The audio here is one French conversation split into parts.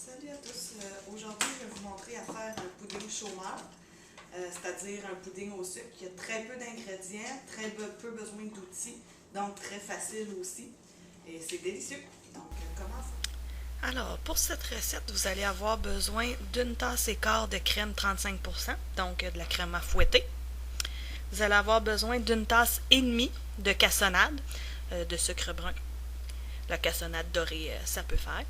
Salut à tous. Aujourd'hui, je vais vous montrer à faire un pudding chômeur, c'est-à-dire un pudding au sucre qui a très peu d'ingrédients, peu besoin d'outils, donc très facile aussi. Et c'est délicieux. Donc, commençons. Alors, pour cette recette, vous allez avoir besoin d'une tasse et quart de crème 35%, donc de la crème à fouetter. Vous allez avoir besoin d'une tasse et demie de cassonade, de sucre brun. La cassonade dorée, ça peut faire.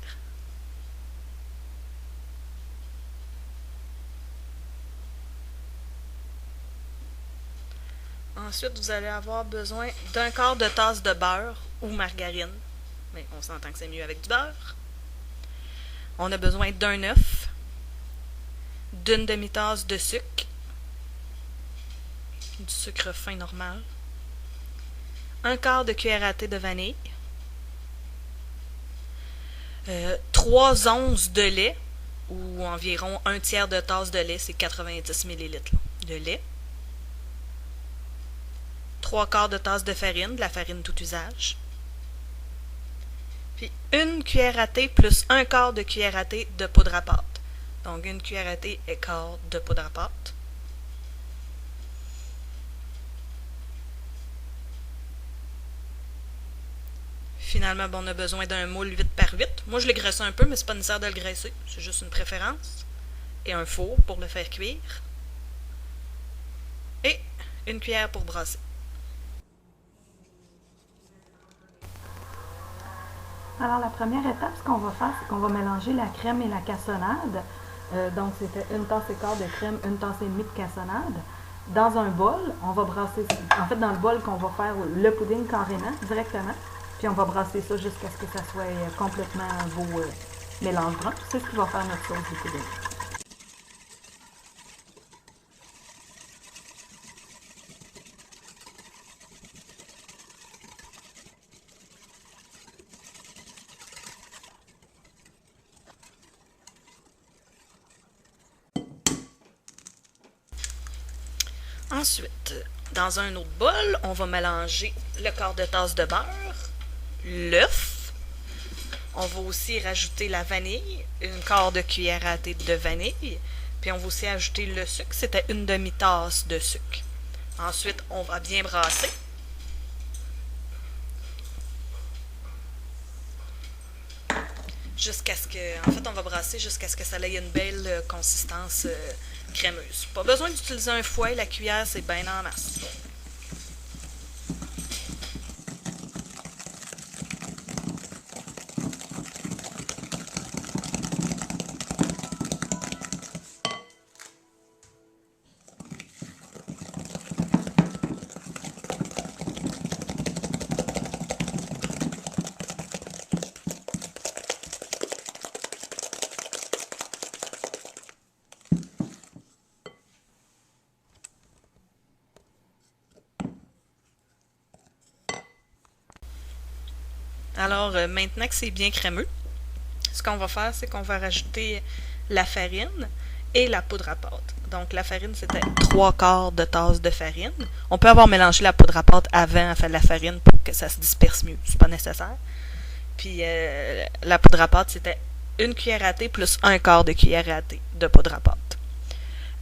Ensuite, vous allez avoir besoin d'un quart de tasse de beurre ou margarine. Mais on s'entend que c'est mieux avec du beurre. On a besoin d'un œuf, d'une demi-tasse de sucre, du sucre fin normal, un quart de cuillère à thé de vanille, 3 onces de lait, ou environ un tiers de tasse de lait, c'est 90 millilitres de lait, 3 quarts de tasse de farine, de la farine tout usage, puis une cuillère à thé plus un quart de cuillère à thé de poudre à pâte. Donc une cuillère à thé et quart de poudre à pâte. Finalement, on a besoin d'un moule 8 par 8. Moi, je l'ai graissé un peu, mais c'est pas nécessaire de le graisser. C'est juste une préférence. Et un four pour le faire cuire. Et une cuillère pour brasser. Alors, la première étape, ce qu'on va faire, c'est qu'on va mélanger la crème et la cassonade. Donc, c'était une tasse et quart de crème, une tasse et demie de cassonade. Dans un bol, on va brasser, en fait, dans le bol qu'on va faire le pudding carrément, directement. Puis, on va brasser ça jusqu'à ce que ça soit complètement beau mélange brun. C'est ce qui va faire notre sauce du pudding. Ensuite, dans un autre bol, on va mélanger le quart de tasse de beurre, l'œuf. On va aussi rajouter la vanille, une quart de cuillère à thé de vanille. Puis on va aussi ajouter le sucre, c'était une demi-tasse de sucre. Ensuite, on va bien brasser. Jusqu'à ce que, en fait, on va brasser jusqu'à ce que ça ait une belle consistance crémeuse. Pas besoin d'utiliser un fouet, la cuillère, c'est bien en masse. Alors, maintenant que c'est bien crémeux, ce qu'on va faire, c'est qu'on va rajouter la farine et la poudre à pâte. Donc, la farine, c'était 3 quarts de tasse de farine. On peut avoir mélangé la poudre à pâte avant à faire la farine pour que ça se disperse mieux. C'est pas nécessaire. Puis, la poudre à pâte, c'était une cuillère à thé plus un quart de cuillère à thé de poudre à pâte.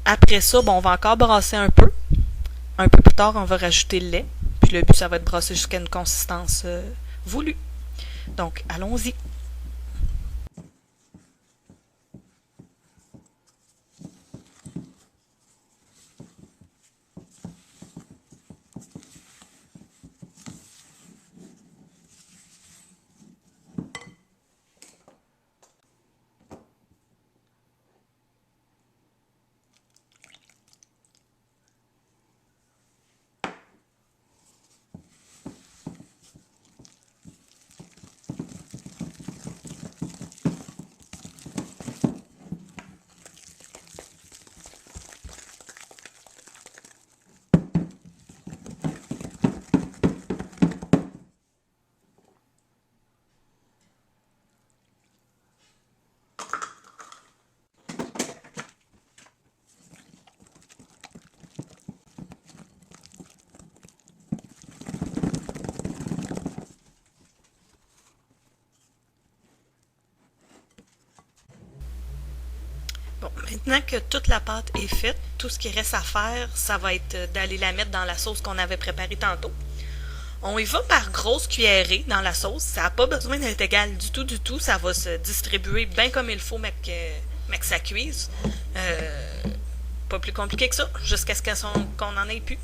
Après ça, on va encore brasser un peu. Un peu plus tard, on va rajouter le lait. Puis le but, ça va être brasser jusqu'à une consistance voulue. Donc, allons-y. Maintenant que toute la pâte est faite, tout ce qui reste à faire, ça va être d'aller la mettre dans la sauce qu'on avait préparée tantôt. On y va par grosse cuillerée dans la sauce. Ça n'a pas besoin d'être égal du tout, du tout. Ça va se distribuer bien comme il faut, mais que ça cuise. Pas plus compliqué que ça, jusqu'à ce qu'on n'en ait plus.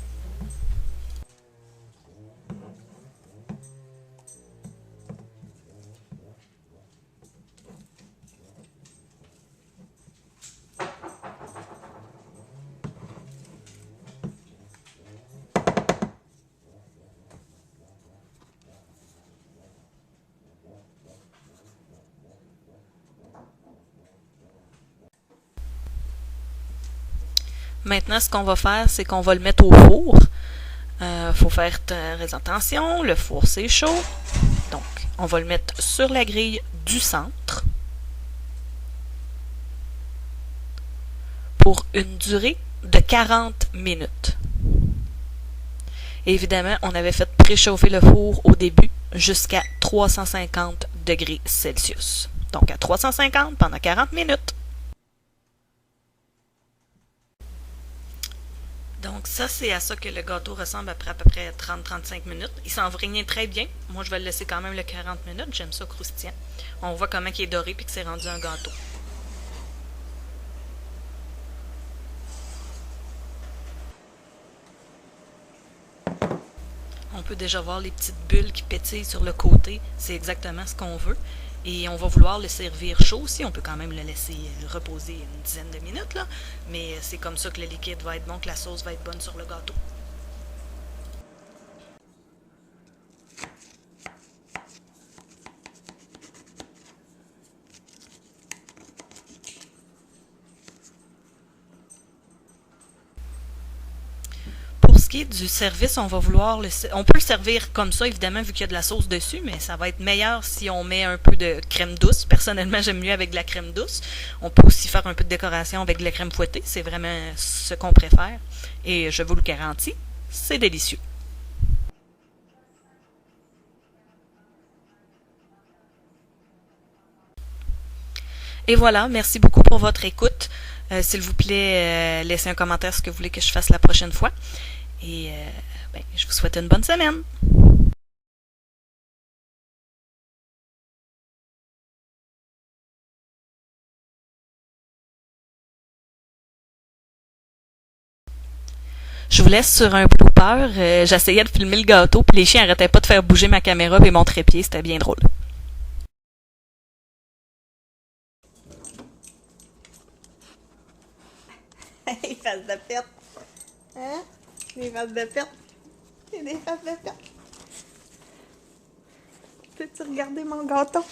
Maintenant, ce qu'on va faire, c'est qu'on va le mettre au four. Faut faire très attention, le four c'est chaud. Donc, on va le mettre sur la grille du centre pour une durée de 40 minutes. Et évidemment, on avait fait préchauffer le four au début jusqu'à 350 degrés Celsius. Donc, à 350 pendant 40 minutes. Donc ça, c'est à ça que le gâteau ressemble après à peu près 30-35 minutes. Il s'envraigne très bien. Moi, je vais le laisser quand même le 40 minutes. J'aime ça croustillant. On voit comment il est doré puis que c'est rendu un gâteau. On peut déjà voir les petites bulles qui pétillent sur le côté. C'est exactement ce qu'on veut. Et on va vouloir le servir chaud aussi. On peut quand même le laisser reposer une dizaine de minutes, là. Mais c'est comme ça que le liquide va être bon, que la sauce va être bonne sur le gâteau. Pour ce qui est du service, on peut le servir comme ça, évidemment, vu qu'il y a de la sauce dessus, mais ça va être meilleur si on met un peu de crème douce. Personnellement, j'aime mieux avec de la crème douce. On peut aussi faire un peu de décoration avec de la crème fouettée. C'est vraiment ce qu'on préfère. Et je vous le garantis, c'est délicieux. Et voilà, merci beaucoup pour votre écoute. S'il vous plaît, laissez un commentaire ce que vous voulez que je fasse la prochaine fois. Et je vous souhaite une bonne semaine. Je vous laisse sur un blooper. J'essayais de filmer le gâteau, puis les chiens arrêtaient pas de faire bouger ma caméra et mon trépied. C'était bien drôle. Les faces de perte. Hein? Les faces de perte. C'est des faces de perte. Peux-tu regarder mon gâteau?